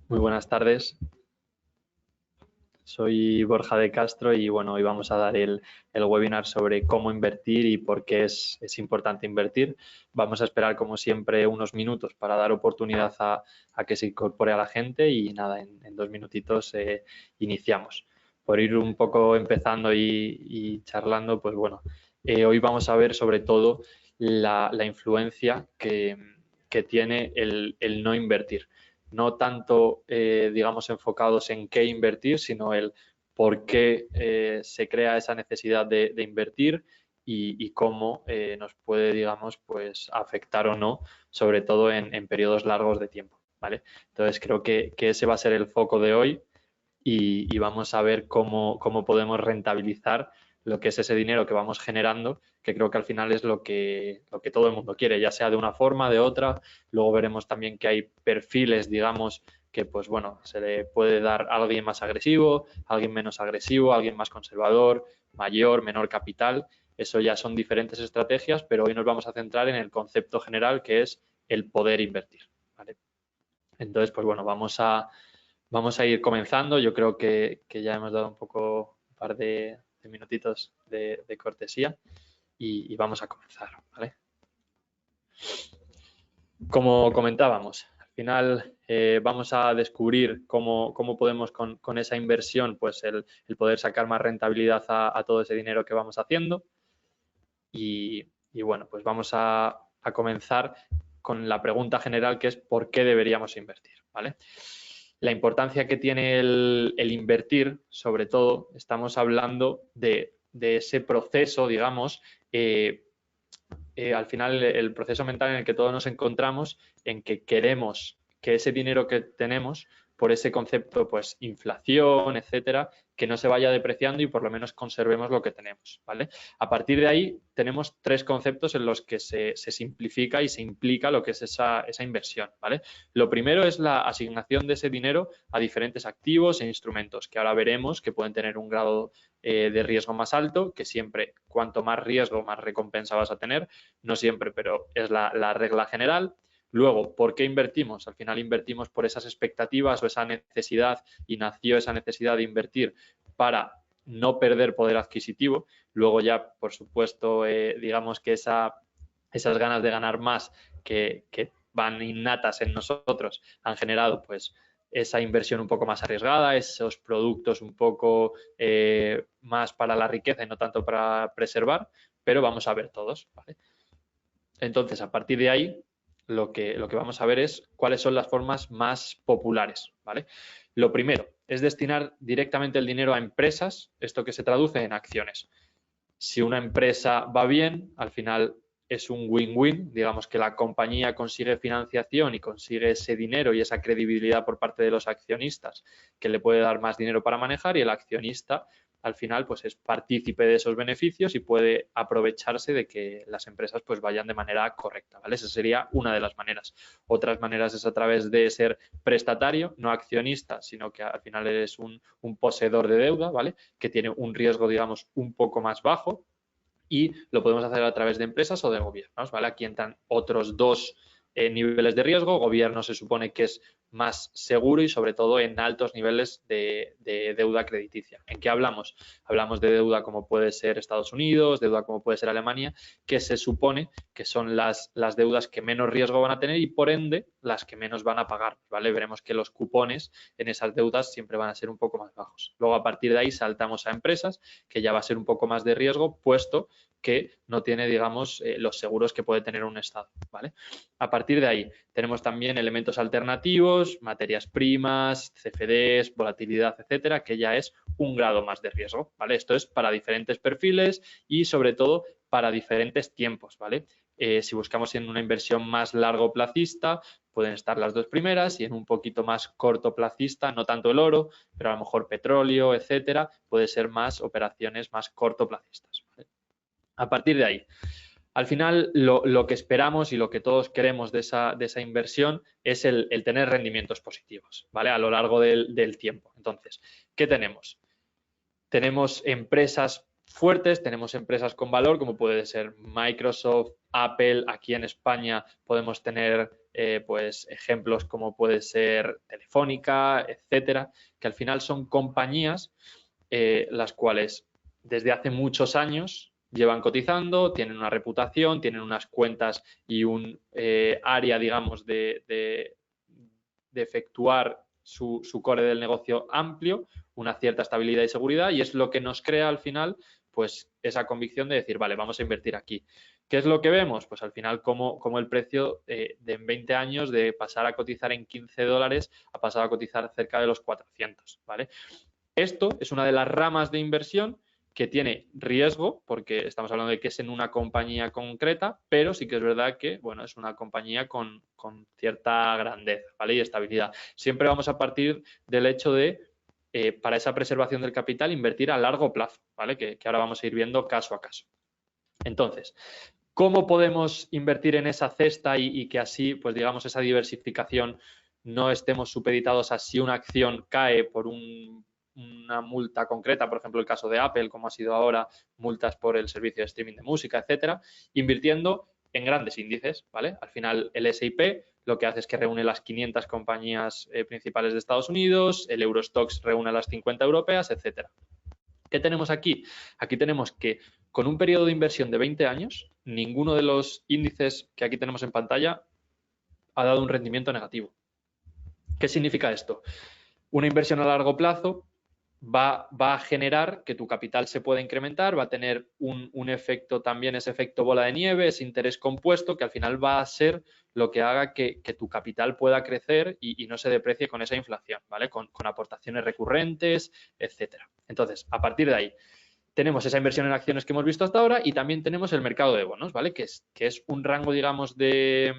Muy buenas tardes, soy Borja de Castro y bueno, hoy vamos a dar el webinar sobre cómo invertir y por qué es importante invertir. Vamos a esperar como siempre unos minutos para dar oportunidad a que se incorpore a la gente y nada, en 2 minutitos iniciamos. Por ir un poco empezando y charlando, pues bueno, hoy vamos a ver sobre todo la influencia que tiene el no invertir, no tanto, digamos, enfocados en qué invertir, sino el por qué se crea esa necesidad de invertir y cómo nos puede, digamos, pues afectar o no, sobre todo en periodos largos de tiempo, ¿vale? Entonces creo que ese va a ser el foco de hoy y vamos a ver cómo podemos rentabilizar lo que es ese dinero que vamos generando, que creo que al final es lo que todo el mundo quiere, ya sea de una forma, de otra. Luego veremos también que hay perfiles, digamos, que pues bueno, se le puede dar a alguien más agresivo, a alguien menos agresivo, a alguien más conservador, mayor, menor capital. Eso ya son diferentes estrategias, pero hoy nos vamos a centrar en el concepto general que es el poder invertir, ¿vale? Entonces, pues bueno, vamos a ir comenzando. Yo creo que ya hemos dado un poco, un par de minutitos de cortesía y vamos a comenzar, ¿vale? Como comentábamos, al final vamos a descubrir cómo podemos con esa inversión, pues el poder sacar más rentabilidad a todo ese dinero que vamos haciendo. Y bueno, pues vamos a comenzar con la pregunta general, que es ¿por qué deberíamos invertir? ¿Vale? La importancia que tiene el invertir, sobre todo, estamos hablando de ese proceso, digamos, al final el proceso mental en el que todos nos encontramos, en que queremos que ese dinero que tenemos, por ese concepto, pues inflación, etcétera, que no se vaya depreciando y por lo menos conservemos lo que tenemos, ¿vale? A partir de ahí tenemos tres conceptos en los que se simplifica y se implica lo que es esa inversión, ¿vale? Lo primero es la asignación de ese dinero a diferentes activos e instrumentos, que ahora veremos que pueden tener un grado de riesgo más alto, que siempre cuanto más riesgo, más recompensa vas a tener, no siempre, pero es la regla general. Luego, ¿por qué invertimos? Al final invertimos por esas expectativas o esa necesidad, y nació esa necesidad de invertir para no perder poder adquisitivo. Luego ya, por supuesto, digamos que esas ganas de ganar más que van innatas en nosotros han generado pues esa inversión un poco más arriesgada, esos productos un poco más para la riqueza y no tanto para preservar, pero vamos a ver todos, ¿vale? Entonces, a partir de ahí, lo que vamos a ver es cuáles son las formas más populares, ¿vale? Lo primero es destinar directamente el dinero a empresas, esto que se traduce en acciones. Si una empresa va bien, al final es un win-win, digamos que la compañía consigue financiación y consigue ese dinero y esa credibilidad por parte de los accionistas, que le puede dar más dinero para manejar, y el accionista al final pues es partícipe de esos beneficios y puede aprovecharse de que las empresas pues vayan de manera correcta, ¿vale? Esa sería una de las maneras. Otras maneras es a través de ser prestatario, no accionista, sino que al final eres un poseedor de deuda, ¿vale? Que tiene un riesgo, digamos, un poco más bajo, y lo podemos hacer a través de empresas o de gobiernos, ¿vale? Aquí entran otros dos niveles de riesgo. Gobierno se supone que es más seguro y sobre todo en altos niveles de deuda crediticia. ¿En qué hablamos? Hablamos de deuda como puede ser Estados Unidos, deuda como puede ser Alemania, que se supone que son las deudas que menos riesgo van a tener y por ende las que menos van a pagar, ¿vale? Veremos que los cupones en esas deudas siempre van a ser un poco más bajos. Luego a partir de ahí saltamos a empresas, que ya va a ser un poco más de riesgo, puesto que no tiene, digamos, los seguros que puede tener un Estado, ¿vale? A partir de ahí tenemos también elementos alternativos, materias primas, CFDs, volatilidad, etcétera, que ya es un grado más de riesgo, ¿vale? Esto es para diferentes perfiles y sobre todo para diferentes tiempos, ¿vale? Si buscamos en una inversión más largo plazista, pueden estar las dos primeras, y en un poquito más cortoplacista, no tanto el oro, pero a lo mejor petróleo, etcétera, puede ser más operaciones más cortoplacistas, ¿vale? A partir de ahí, al final lo que esperamos y lo que todos queremos de esa inversión es el tener rendimientos positivos, ¿vale? A lo largo del tiempo. Entonces, ¿qué tenemos? Tenemos empresas fuertes, tenemos empresas con valor, como puede ser Microsoft, Apple. Aquí en España podemos tener pues ejemplos como puede ser Telefónica, etcétera, que al final son compañías las cuales desde hace muchos años llevan cotizando, tienen una reputación, tienen unas cuentas y un área, digamos, de efectuar su core del negocio amplio, una cierta estabilidad y seguridad, y es lo que nos crea al final pues esa convicción de decir, vale, vamos a invertir aquí. ¿Qué es lo que vemos? Pues al final como el precio de en 20 años de pasar a cotizar en $15 ha pasado a cotizar cerca de los 400, ¿vale? Esto es una de las ramas de inversión que tiene riesgo, porque estamos hablando de que es en una compañía concreta, pero sí que es verdad que, bueno, es una compañía con cierta grandeza, ¿vale? Y estabilidad. Siempre vamos a partir del hecho de, para esa preservación del capital, invertir a largo plazo, ¿vale? Que ahora vamos a ir viendo caso a caso. Entonces, ¿cómo podemos invertir en esa cesta y que así, pues digamos, esa diversificación no estemos supeditados a si una acción cae por una multa concreta, por ejemplo, el caso de Apple, como ha sido ahora, multas por el servicio de streaming de música, etcétera, invirtiendo en grandes índices, ¿vale? Al final, el S&P lo que hace es que reúne las 500 compañías principales de Estados Unidos, el Eurostoxx reúne las 50 europeas, etcétera. ¿Qué tenemos aquí? Aquí tenemos que con un periodo de inversión de 20 años, ninguno de los índices que aquí tenemos en pantalla ha dado un rendimiento negativo. ¿Qué significa esto? Una inversión a largo plazo va a generar que tu capital se pueda incrementar, va a tener un efecto también, ese efecto bola de nieve, ese interés compuesto, que al final va a ser lo que haga que tu capital pueda crecer y no se deprecie con esa inflación, ¿vale? Con aportaciones recurrentes, etcétera. Entonces, a partir de ahí, tenemos esa inversión en acciones que hemos visto hasta ahora y también tenemos el mercado de bonos, ¿vale? Que es un rango, digamos, de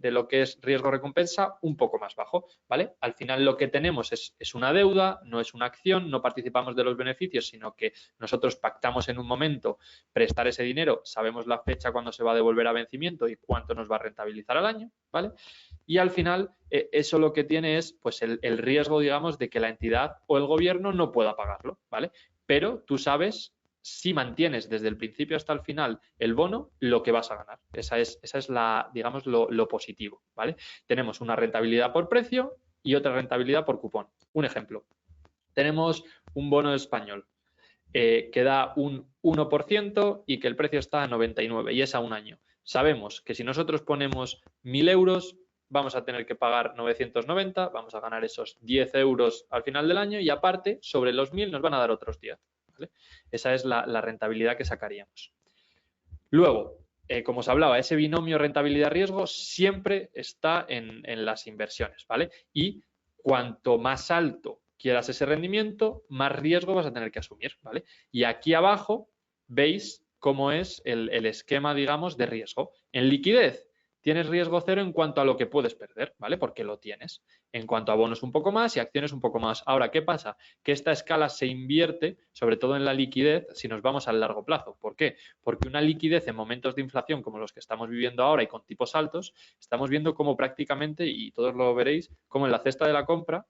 lo que es riesgo-recompensa un poco más bajo, ¿vale? Al final lo que tenemos es una deuda, no es una acción, no participamos de los beneficios, sino que nosotros pactamos en un momento prestar ese dinero, sabemos la fecha cuando se va a devolver a vencimiento y cuánto nos va a rentabilizar al año, ¿vale? Y al final eso lo que tiene es pues el riesgo, digamos, de que la entidad o el gobierno no pueda pagarlo, ¿vale? Pero tú sabes si mantienes desde el principio hasta el final el bono, lo que vas a ganar. Esa es la, digamos, lo positivo, ¿vale? Tenemos una rentabilidad por precio y otra rentabilidad por cupón. Un ejemplo. Tenemos un bono español que da un 1% y que el precio está a 99 y es a un año. Sabemos que si nosotros ponemos 1.000 euros, vamos a tener que pagar 990, vamos a ganar esos 10 euros al final del año y aparte, sobre los 1.000 nos van a dar otros 10. ¿Vale? Esa es la rentabilidad que sacaríamos. Luego, como os hablaba, ese binomio rentabilidad-riesgo siempre está en las inversiones, ¿vale? Y cuanto más alto quieras ese rendimiento, más riesgo vas a tener que asumir, ¿vale? Y aquí abajo veis cómo es el esquema, digamos, de riesgo. En liquidez tienes riesgo cero en cuanto a lo que puedes perder, ¿vale? Porque lo tienes. En cuanto a bonos un poco más y acciones un poco más. Ahora, ¿qué pasa? Que esta escala se invierte, sobre todo en la liquidez, si nos vamos al largo plazo. ¿Por qué? Porque una liquidez en momentos de inflación como los que estamos viviendo ahora y con tipos altos, estamos viendo cómo prácticamente, y todos lo veréis, como en la cesta de la compra,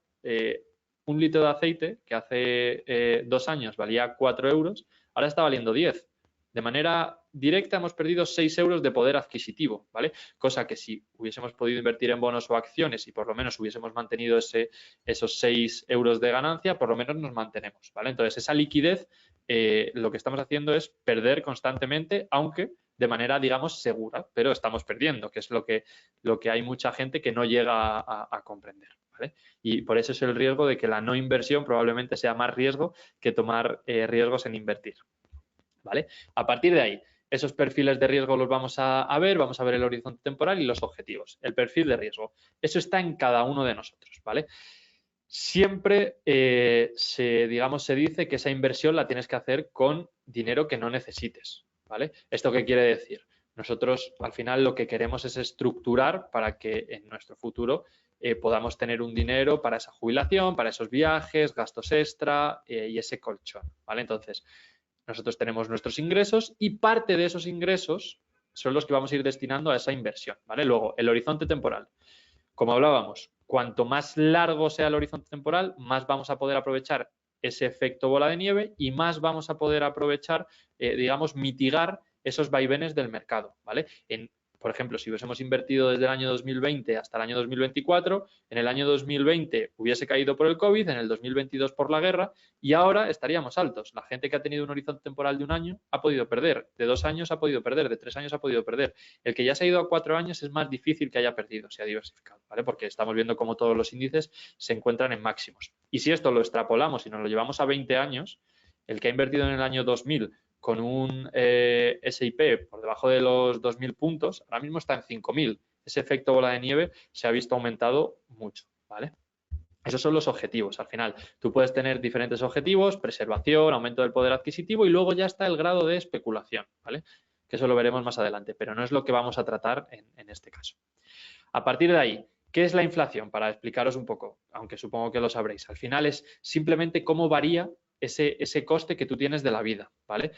un litro de aceite que hace 2 años valía 4 euros, ahora está valiendo 10. De manera directa hemos perdido 6 euros de poder adquisitivo, ¿vale? Cosa que si hubiésemos podido invertir en bonos o acciones y por lo menos hubiésemos mantenido esos 6 euros de ganancia, por lo menos nos mantenemos, ¿vale? Entonces, esa liquidez lo que estamos haciendo es perder constantemente, aunque de manera, digamos, segura, pero estamos perdiendo, que es lo que hay mucha gente que no llega a comprender, ¿vale? Y por eso es el riesgo de que la no inversión probablemente sea más riesgo que tomar riesgos en invertir, ¿vale? A partir de ahí, esos perfiles de riesgo los vamos a ver el horizonte temporal y los objetivos. El perfil de riesgo, eso está en cada uno de nosotros, ¿vale? Siempre se dice que esa inversión la tienes que hacer con dinero que no necesites, ¿vale? ¿Esto qué quiere decir? Nosotros al final lo que queremos es estructurar para que en nuestro futuro podamos tener un dinero para esa jubilación, para esos viajes, gastos extra y ese colchón, ¿vale? Entonces, nosotros tenemos nuestros ingresos y parte de esos ingresos son los que vamos a ir destinando a esa inversión, ¿vale? Luego, el horizonte temporal. Como hablábamos, cuanto más largo sea el horizonte temporal, más vamos a poder aprovechar ese efecto bola de nieve y más vamos a poder aprovechar, digamos, mitigar esos vaivenes del mercado, ¿vale? por ejemplo, si hubiésemos invertido desde el año 2020 hasta el año 2024, en el año 2020 hubiese caído por el COVID, en el 2022 por la guerra y ahora estaríamos altos. La gente que ha tenido un horizonte temporal de 1 año ha podido perder, de 2 años ha podido perder, de 3 años ha podido perder. El que ya se ha ido a 4 años es más difícil que haya perdido, se ha diversificado, ¿vale? Porque estamos viendo cómo todos los índices se encuentran en máximos. Y si esto lo extrapolamos y nos lo llevamos a 20 años, el que ha invertido en el año 2000 con un S&P por debajo de los 2.000 puntos, ahora mismo está en 5.000. Ese efecto bola de nieve se ha visto aumentado mucho, ¿vale? Esos son los objetivos. Al final, tú puedes tener diferentes objetivos, preservación, aumento del poder adquisitivo y luego ya está el grado de especulación, ¿vale? Que eso lo veremos más adelante, pero no es lo que vamos a tratar en este caso. A partir de ahí, ¿qué es la inflación? Para explicaros un poco, aunque supongo que lo sabréis. Al final es simplemente cómo varía ese coste que tú tienes de la vida, ¿vale?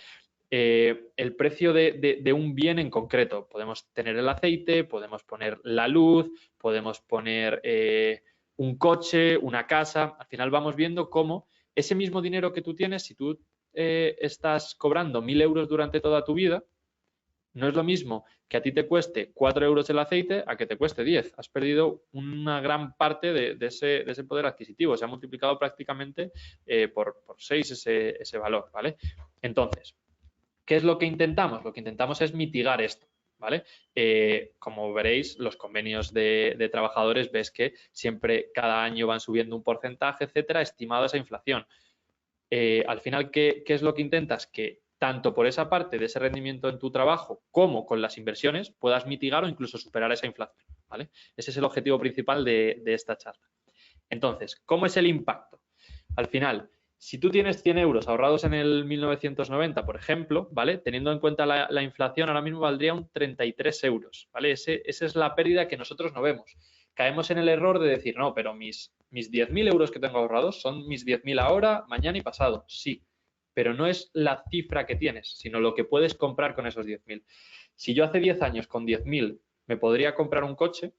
El precio de un bien en concreto. Podemos tener el aceite, podemos poner la luz, podemos poner un coche, una casa. Al final vamos viendo cómo ese mismo dinero que tú tienes, si tú estás cobrando 1.000 euros durante toda tu vida, no es lo mismo que a ti te cueste 4 euros el aceite a que te cueste 10. Has perdido una gran parte de ese poder adquisitivo. Se ha multiplicado prácticamente por 6 ese valor, ¿vale? Entonces, ¿qué es lo que intentamos? Lo que intentamos es mitigar esto, ¿vale? Como veréis, los convenios de trabajadores ves que siempre cada año van subiendo un porcentaje, etcétera, estimado a esa inflación. Al final, ¿qué es lo que intentas? Que tanto por esa parte de ese rendimiento en tu trabajo como con las inversiones puedas mitigar o incluso superar esa inflación, ¿vale? Ese es el objetivo principal de esta charla. Entonces, ¿cómo es el impacto? Al final, si tú tienes 100 euros ahorrados en el 1990, por ejemplo, ¿vale? Teniendo en cuenta la inflación, ahora mismo valdría un 33 euros, ¿vale? Esa es la pérdida que nosotros no vemos. Caemos en el error de decir, no, pero mis 10.000 euros que tengo ahorrados son mis 10.000 ahora, mañana y pasado. Sí, pero no es la cifra que tienes, sino lo que puedes comprar con esos 10.000. Si yo hace 10 años con 10.000 me podría comprar un coche,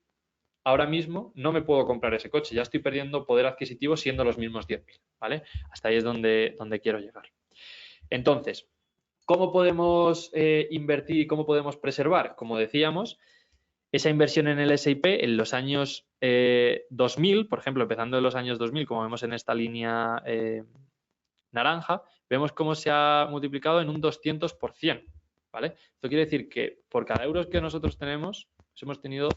ahora mismo no me puedo comprar ese coche, ya estoy perdiendo poder adquisitivo siendo los mismos 10.000, ¿vale? Hasta ahí es donde quiero llegar. Entonces, ¿cómo podemos invertir y cómo podemos preservar? Como decíamos, esa inversión en el S&P en los años 2000, por ejemplo, empezando en los años 2000, como vemos en esta línea naranja, vemos cómo se ha multiplicado en un 200%, ¿vale? Esto quiere decir que por cada euro que nosotros tenemos, hemos tenido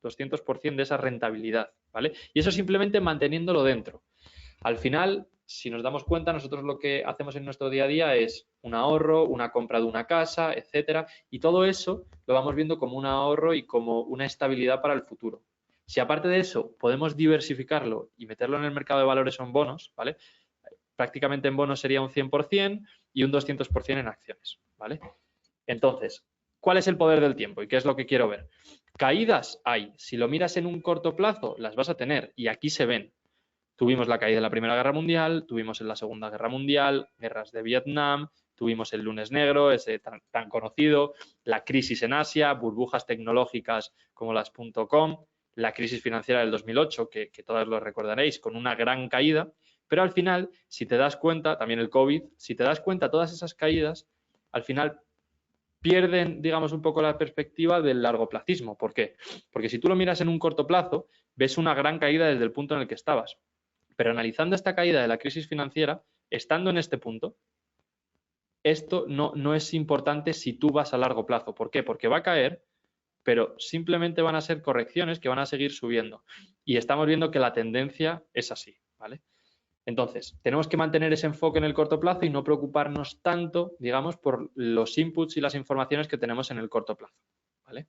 200% de esa rentabilidad, ¿vale? Y eso simplemente manteniéndolo dentro. Al final, si nos damos cuenta, nosotros lo que hacemos en nuestro día a día es un ahorro, una compra de una casa, etcétera, y todo eso lo vamos viendo como un ahorro y como una estabilidad para el futuro. Si aparte de eso podemos diversificarlo y meterlo en el mercado de valores o en bonos, ¿vale? Prácticamente en bonos sería un 100% y un 200% en acciones, ¿vale? Entonces, ¿cuál es el poder del tiempo y qué es lo que quiero ver? Caídas hay. Si lo miras en un corto plazo, las vas a tener y aquí se ven. Tuvimos la caída de la Primera Guerra Mundial, tuvimos en la Segunda Guerra Mundial, guerras de Vietnam, tuvimos el lunes negro, ese tan conocido, la crisis en Asia, burbujas tecnológicas como las .com, la crisis financiera del 2008, que todos lo recordaréis, con una gran caída, pero al final, si te das cuenta, también el COVID, si te das cuenta, todas esas caídas, al final pierden, digamos, un poco la perspectiva del largoplacismo. ¿Por qué? Porque si tú lo miras en un corto plazo, ves una gran caída desde el punto en el que estabas. Pero analizando esta caída de la crisis financiera, estando en este punto, esto no es importante si tú vas a largo plazo. ¿Por qué? Porque va a caer, pero simplemente van a ser correcciones que van a seguir subiendo. Y estamos viendo que la tendencia es así, ¿vale? Entonces, tenemos que mantener ese enfoque en el corto plazo y no preocuparnos tanto, digamos, por los inputs y las informaciones que tenemos en el corto plazo, ¿vale?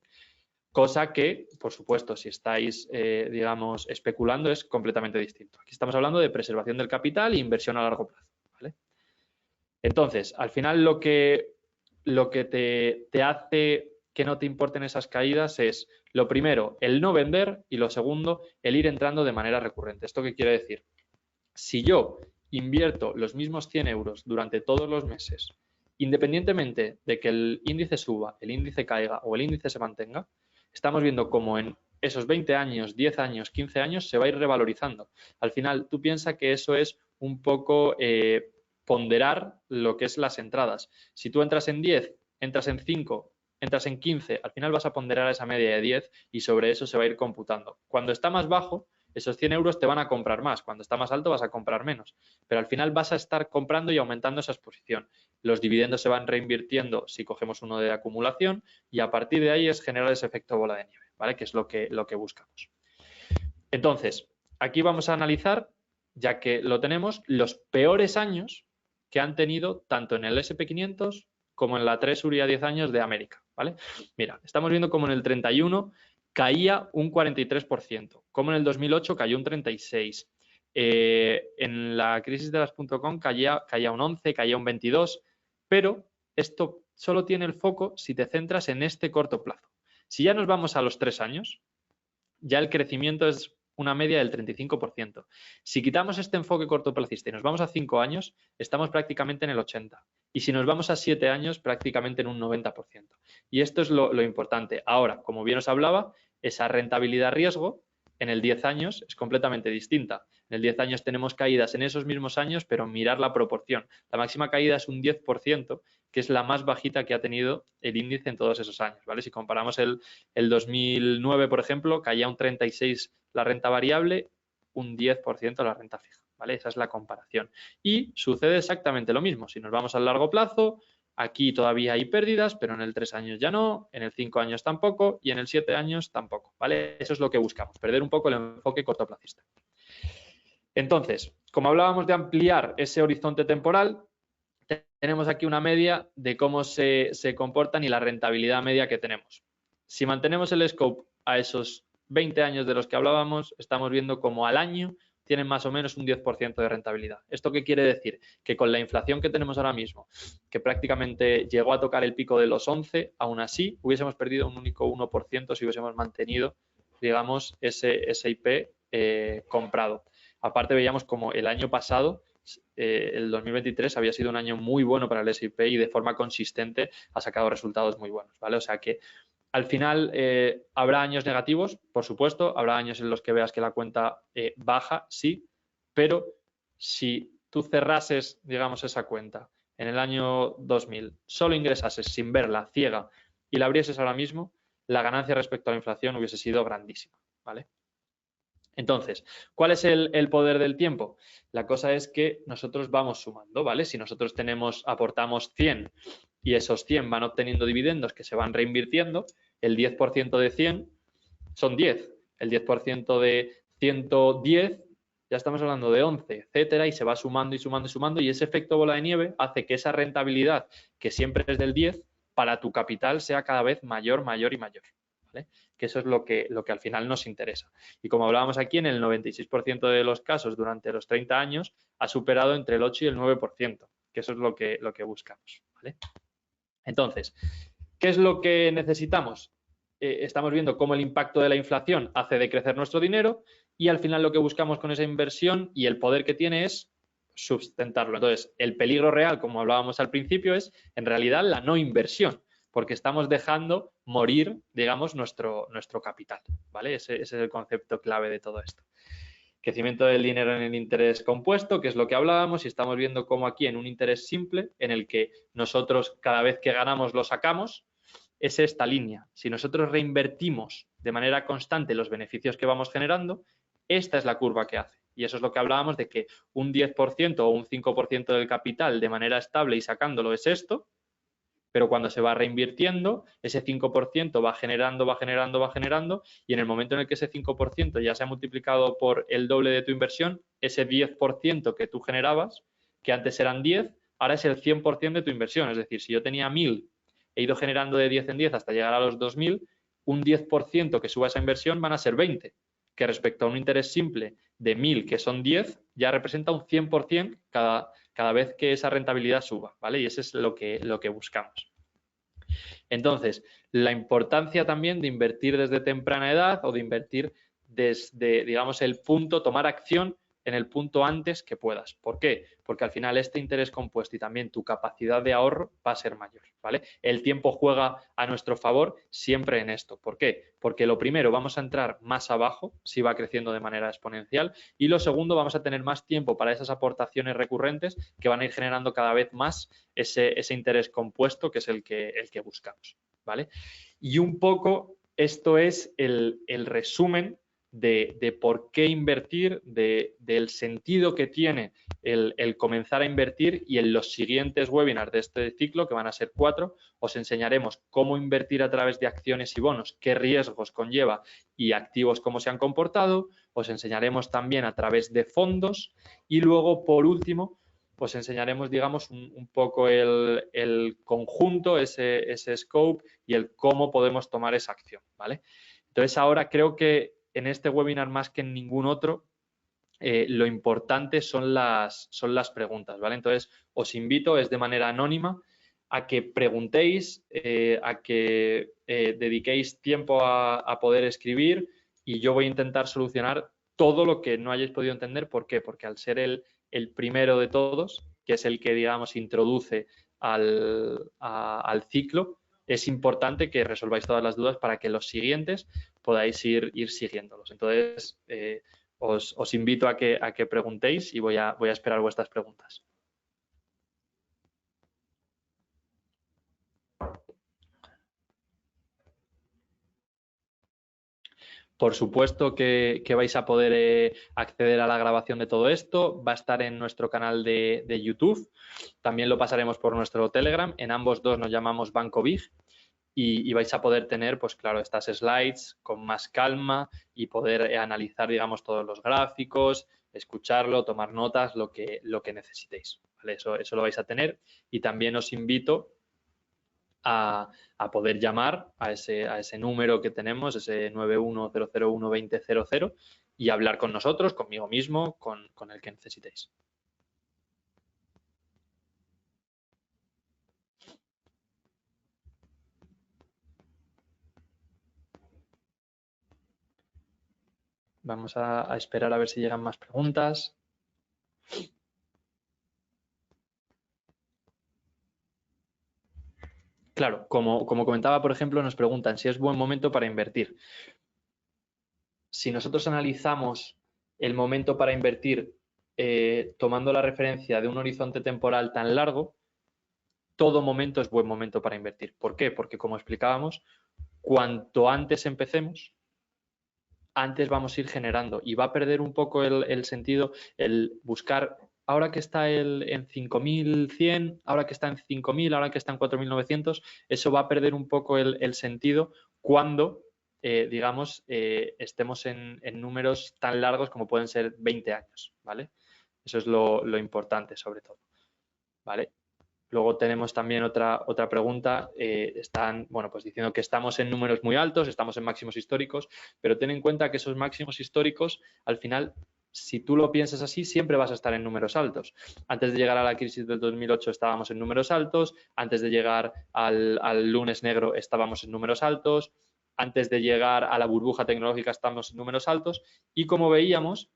Cosa que, por supuesto, si estáis, digamos, especulando es completamente distinto. Aquí estamos hablando de preservación del capital e inversión a largo plazo, ¿vale? Entonces, al final lo que te hace que no te importen esas caídas es, lo primero, el no vender y lo segundo, el ir entrando de manera recurrente. ¿Esto qué quiere decir? Si yo invierto los mismos 100 euros durante todos los meses, independientemente de que el índice suba, el índice caiga o el índice se mantenga, estamos viendo cómo en esos 20 años, 10 años, 15 años se va a ir revalorizando. Al final, tú piensas que eso es un poco ponderar lo que es las entradas. Si tú entras en 10, entras en 5, entras en 15, al final vas a ponderar esa media de 10 y sobre eso se va a ir computando. Cuando está más bajo, esos 100 euros te van a comprar más. Cuando está más alto vas a comprar menos. Pero al final vas a estar comprando y aumentando esa exposición. Los dividendos se van reinvirtiendo si cogemos uno de acumulación y a partir de ahí es generar ese efecto bola de nieve, ¿vale? Que es lo que buscamos. Entonces, aquí vamos a analizar, ya que lo tenemos, los peores años que han tenido tanto en el SP500 como en la Treasury a 10 años de América, ¿vale? Mira, estamos viendo como en el 31 caía un 43%, como en el 2008 cayó un 36%, en la crisis de las .com caía un 11%, caía un 22%, pero esto solo tiene el foco si te centras en este corto plazo. Si ya nos vamos a los 3 años, ya el crecimiento es una media del 35%. Si quitamos este enfoque cortoplacista y nos vamos a 5 años, estamos prácticamente en el 80%. Y si nos vamos a 7 años, prácticamente en un 90%. Y esto es lo importante. Ahora, como bien os hablaba, esa rentabilidad-riesgo en el 10 años es completamente distinta. En el 10 años tenemos caídas en esos mismos años, pero mirar la proporción. La máxima caída es un 10%, que es la más bajita que ha tenido el índice en todos esos años, ¿vale? Si comparamos el 2009, por ejemplo, caía un 36% la renta variable, un 10% la renta fija, ¿vale? Esa es la comparación. Y sucede exactamente lo mismo. Si nos vamos al largo plazo, aquí todavía hay pérdidas, pero en el 3 años ya no, en el 5 años tampoco y en el 7 años tampoco, ¿vale? Eso es lo que buscamos, perder un poco el enfoque cortoplacista. Entonces, como hablábamos de ampliar ese horizonte temporal, tenemos aquí una media de cómo se comportan y la rentabilidad media que tenemos. Si mantenemos el scope a esos 20 años de los que hablábamos, estamos viendo como al año tienen más o menos un 10% de rentabilidad. ¿Esto qué quiere decir? Que con la inflación que tenemos ahora mismo, que prácticamente llegó a tocar el pico de los 11, aún así hubiésemos perdido un único 1% si hubiésemos mantenido, digamos, ese IP comprado. Aparte veíamos como el año pasado, el 2023 había sido un año muy bueno para el S&P y de forma consistente ha sacado resultados muy buenos, ¿vale? O sea que al final habrá años negativos, por supuesto, habrá años en los que veas que la cuenta baja, sí, pero si tú cerrases, digamos, esa cuenta en el año 2000, solo ingresases sin verla, ciega, y la abrieses ahora mismo, la ganancia respecto a la inflación hubiese sido grandísima, ¿vale? Entonces, ¿cuál es el poder del tiempo? La cosa es que nosotros vamos sumando, ¿vale? Si nosotros aportamos 100 y esos 100 van obteniendo dividendos que se van reinvirtiendo, el 10% de 100 son 10, el 10% de 110 ya estamos hablando de 11, etcétera, y se va sumando y sumando y sumando, y ese efecto bola de nieve hace que esa rentabilidad, que siempre es del 10, para tu capital sea cada vez mayor, mayor y mayor, ¿vale? Que eso es lo que al final nos interesa. Y como hablábamos aquí, en el 96% de los casos durante los 30 años ha superado entre el 8 y el 9%, que eso es lo que buscamos, ¿vale? Entonces, ¿qué es lo que necesitamos? Estamos viendo cómo el impacto de la inflación hace decrecer nuestro dinero y al final lo que buscamos con esa inversión y el poder que tiene es sustentarlo. Entonces, el peligro real, como hablábamos al principio, es en realidad la no inversión, porque estamos dejando morir, digamos, nuestro capital, ¿vale? Ese es el concepto clave de todo esto. Crecimiento del dinero en el interés compuesto, que es lo que hablábamos, y estamos viendo cómo aquí en un interés simple, en el que nosotros cada vez que ganamos lo sacamos, es esta línea. Si nosotros reinvertimos de manera constante los beneficios que vamos generando, esta es la curva que hace. Y eso es lo que hablábamos de que un 10% o un 5% del capital de manera estable y sacándolo es esto, pero cuando se va reinvirtiendo, ese 5% va generando, va generando, va generando, y en el momento en el que ese 5% ya se ha multiplicado por el doble de tu inversión, ese 10% que tú generabas, que antes eran 10, ahora es el 100% de tu inversión. Es decir, si yo tenía 1.000, he ido generando de 10 en 10 hasta llegar a los 2.000, un 10% que suba esa inversión van a ser 20, que respecto a un interés simple de 1.000, que son 10, ya representa un 100% cada vez que esa rentabilidad suba, ¿vale? Y eso es lo que buscamos. Entonces, la importancia también de invertir desde temprana edad o de invertir desde, digamos, el punto, tomar acción en el punto antes que puedas. ¿Por qué? Porque al final este interés compuesto y también tu capacidad de ahorro va a ser mayor, ¿vale? El tiempo juega a nuestro favor siempre en esto. ¿Por qué? Porque lo primero, vamos a entrar más abajo si va creciendo de manera exponencial, y lo segundo, vamos a tener más tiempo para esas aportaciones recurrentes que van a ir generando cada vez más ese interés compuesto, que es el que buscamos. ¿vale? Y un poco esto es el resumen de por qué invertir, del sentido que tiene el comenzar a invertir, y en los siguientes webinars de este ciclo, que van a ser 4, os enseñaremos cómo invertir a través de acciones y bonos, qué riesgos conlleva y activos cómo se han comportado. Os enseñaremos también a través de fondos y luego, por último, os enseñaremos, digamos, un poco el conjunto, ese scope y el cómo podemos tomar esa acción, ¿vale? Entonces, ahora creo que en este webinar, más que en ningún otro, lo importante son las preguntas, ¿vale? Entonces, os invito, es de manera anónima, a que preguntéis, a que dediquéis tiempo a poder escribir, y yo voy a intentar solucionar todo lo que no hayáis podido entender. ¿Por qué? Porque al ser el primero de todos, que es el que, digamos, introduce al ciclo, es importante que resolváis todas las dudas para que los siguientes podáis ir siguiéndolos. Entonces, os invito a que preguntéis, y voy a esperar vuestras preguntas. Por supuesto que vais a poder acceder a la grabación de todo esto. Va a estar en nuestro canal de YouTube. También lo pasaremos por nuestro Telegram. En ambos dos nos llamamos Banco Big. Y vais a poder tener, pues claro, estas slides con más calma y poder analizar, digamos, todos los gráficos, escucharlo, tomar notas, lo que necesitéis, ¿vale? Eso lo vais a tener. Y también os invito a poder llamar a ese número que tenemos, ese 910012000, y hablar con nosotros, conmigo mismo, con el que necesitéis. Vamos a esperar a ver si llegan más preguntas. Claro, como comentaba, por ejemplo, nos preguntan si es buen momento para invertir. Si nosotros analizamos el momento para invertir tomando la referencia de un horizonte temporal tan largo, todo momento es buen momento para invertir. ¿Por qué? Porque, como explicábamos, cuanto antes empecemos, antes vamos a ir generando, y va a perder un poco el sentido el buscar, ahora que está en 5.100, ahora que está en 5.000, ahora que está en 4.900, eso va a perder un poco el sentido cuando, digamos, estemos en números tan largos como pueden ser 20 años, ¿vale? Eso es lo importante, sobre todo, ¿vale? Luego tenemos también otra pregunta. Están, bueno, pues diciendo que estamos en números muy altos, estamos en máximos históricos, pero ten en cuenta que esos máximos históricos, al final, si tú lo piensas así, siempre vas a estar en números altos. Antes de llegar a la crisis del 2008 estábamos en números altos, antes de llegar al lunes negro estábamos en números altos, antes de llegar a la burbuja tecnológica estamos en números altos, y como veíamos,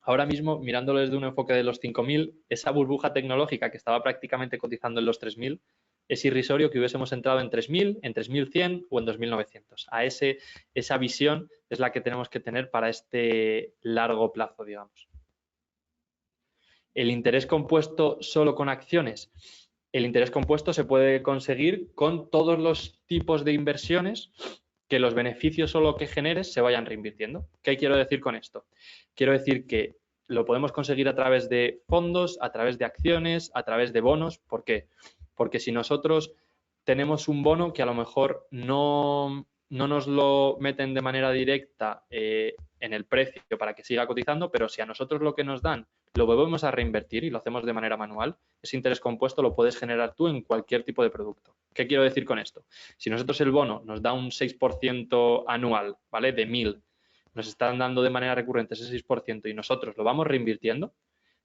ahora mismo, mirándolo desde un enfoque de los 5.000, esa burbuja tecnológica que estaba prácticamente cotizando en los 3.000, es irrisorio que hubiésemos entrado en 3.000, en 3.100 o en 2.900. Esa visión es la que tenemos que tener para este largo plazo, digamos. El interés compuesto solo con acciones. El interés compuesto se puede conseguir con todos los tipos de inversiones, que los beneficios o lo que generes se vayan reinvirtiendo. ¿Qué quiero decir con esto? Quiero decir que lo podemos conseguir a través de fondos, a través de acciones, a través de bonos. ¿Por qué? Porque si nosotros tenemos un bono que a lo mejor no nos lo meten de manera directa en el precio para que siga cotizando, pero si a nosotros lo que nos dan lo volvemos a reinvertir y lo hacemos de manera manual, ese interés compuesto lo puedes generar tú en cualquier tipo de producto. ¿Qué quiero decir con esto? Si nosotros el bono nos da un 6% anual, ¿vale? De 1.000, nos están dando de manera recurrente ese 6% y nosotros lo vamos reinvirtiendo,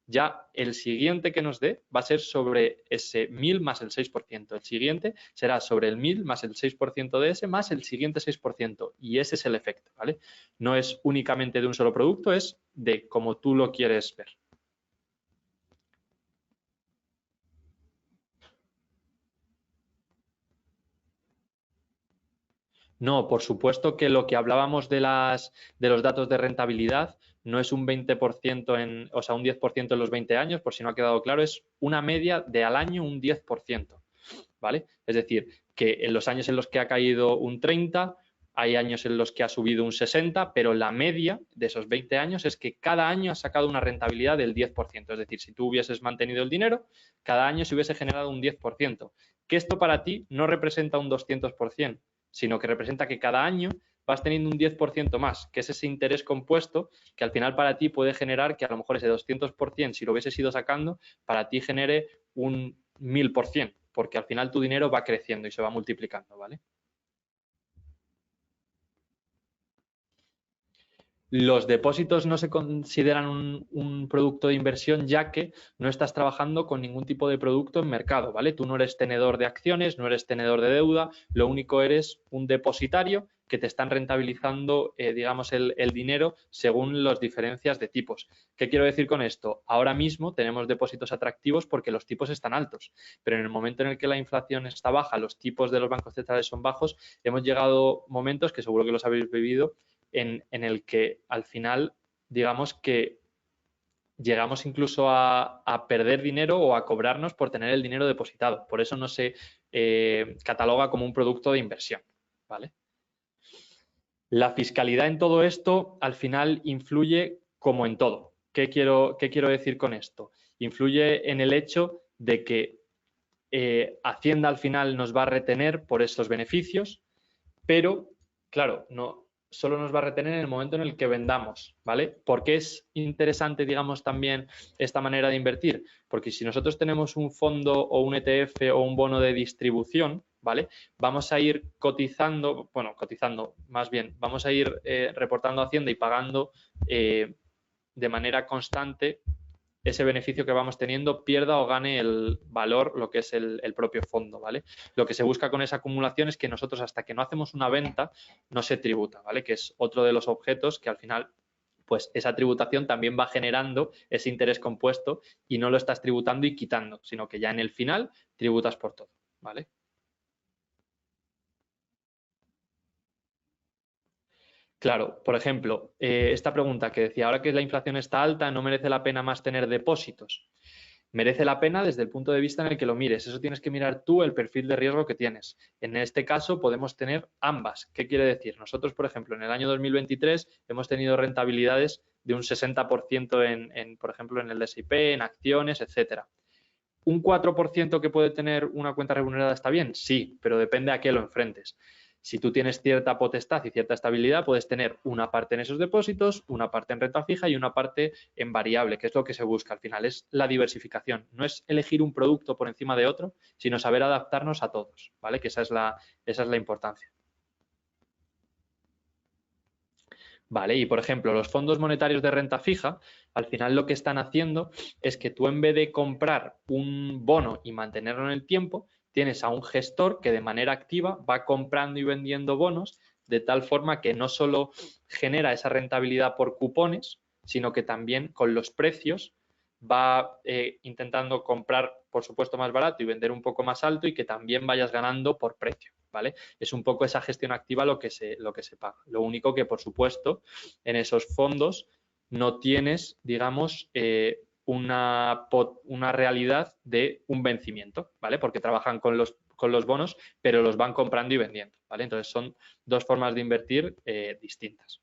ya el siguiente que nos dé va a ser sobre ese 1.000 más el 6%. El siguiente será sobre el 1.000 más el 6% de ese más el siguiente 6%. Y ese es el efecto, ¿vale? No es únicamente de un solo producto, es de cómo tú lo quieres ver. No, por supuesto que lo que hablábamos de los datos de rentabilidad no es un 20% o sea, un 10% en los 20 años, por si no ha quedado claro, es una media de al año un 10%, ¿vale? Es decir, que en los años en los que ha caído un 30, hay años en los que ha subido un 60, pero la media de esos 20 años es que cada año ha sacado una rentabilidad del 10%. Es decir, si tú hubieses mantenido el dinero, cada año se hubiese generado un 10%. Que esto para ti no representa un 200%, sino que representa que cada año vas teniendo un 10% más, que es ese interés compuesto que al final para ti puede generar que a lo mejor ese 200%, si lo hubieses ido sacando, para ti genere un 1000%, porque al final tu dinero va creciendo y se va multiplicando, ¿vale? Los depósitos no se consideran un producto de inversión ya que no estás trabajando con ningún tipo de producto en mercado, ¿vale? Tú no eres tenedor de acciones, no eres tenedor de deuda, lo único eres un depositario que te están rentabilizando, digamos, el dinero según las diferencias de tipos. ¿Qué quiero decir con esto? Ahora mismo tenemos depósitos atractivos porque los tipos están altos, pero en el momento en el que la inflación está baja, los tipos de los bancos centrales son bajos, hemos llegado momentos, que seguro que los habéis vivido, en el que al final, digamos que llegamos incluso a perder dinero o a cobrarnos por tener el dinero depositado. Por eso no se cataloga como un producto de inversión, ¿vale? La fiscalidad en todo esto al final influye como en todo. ¿Qué quiero decir con esto? Influye en el hecho de que Hacienda al final nos va a retener por estos beneficios, pero claro, no solo nos va a retener en el momento en el que vendamos, ¿vale? ¿Por qué es interesante, digamos, también esta manera de invertir? Porque si nosotros tenemos un fondo o un ETF o un bono de distribución, ¿vale? Vamos a ir cotizando, bueno, cotizando más bien, vamos a ir reportando a Hacienda y pagando de manera constante ese beneficio que vamos teniendo pierda o gane el valor, lo que es el propio fondo, ¿vale? Lo que se busca con esa acumulación es que nosotros hasta que no hacemos una venta no se tributa, ¿vale? Que es otro de los objetos que al final pues esa tributación también va generando ese interés compuesto y no lo estás tributando y quitando, sino que ya en el final tributas por todo, ¿vale? Claro, por ejemplo, esta pregunta que decía, ahora que la inflación está alta, ¿no merece la pena más tener depósitos? Merece la pena desde el punto de vista en el que lo mires. Eso tienes que mirar tú el perfil de riesgo que tienes. En este caso podemos tener ambas. ¿Qué quiere decir? Nosotros, por ejemplo, en el año 2023 hemos tenido rentabilidades de un 60% por ejemplo, en el S&P, en acciones, etcétera. ¿Un 4% que puede tener una cuenta remunerada está bien? Sí, pero depende a qué lo enfrentes. Si tú tienes cierta potestad y cierta estabilidad, puedes tener una parte en esos depósitos, una parte en renta fija y una parte en variable, que es lo que se busca al final, es la diversificación. No es elegir un producto por encima de otro, sino saber adaptarnos a todos, ¿vale? Que esa es la importancia. Vale, y por ejemplo, los fondos monetarios de renta fija, al final lo que están haciendo es que tú en vez de comprar un bono y mantenerlo en el tiempo, tienes a un gestor que de manera activa va comprando y vendiendo bonos de tal forma que no solo genera esa rentabilidad por cupones, sino que también con los precios va intentando comprar, por supuesto, más barato y vender un poco más alto y que también vayas ganando por precio, ¿vale? Es un poco esa gestión activa lo que se paga. Lo único que, por supuesto, en esos fondos no tienes, digamos, una realidad de un vencimiento, ¿vale? Porque trabajan con los bonos, pero los van comprando y vendiendo, ¿vale? Entonces son dos formas de invertir distintas.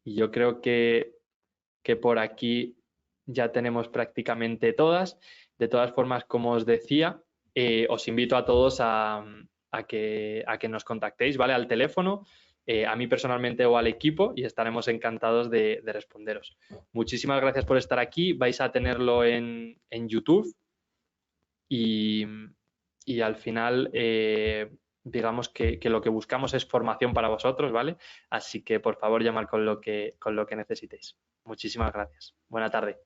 Y yo creo que por aquí ya tenemos prácticamente todas. De todas formas, como os decía, os invito a todos a que nos contactéis, ¿vale? Al teléfono, a mí personalmente o al equipo y estaremos encantados de responderos. Muchísimas gracias por estar aquí. Vais a tenerlo en YouTube y, al final, digamos que lo que buscamos es formación para vosotros, ¿vale? Así que, por favor, llamad con lo que necesitéis. Muchísimas gracias. Buena tarde.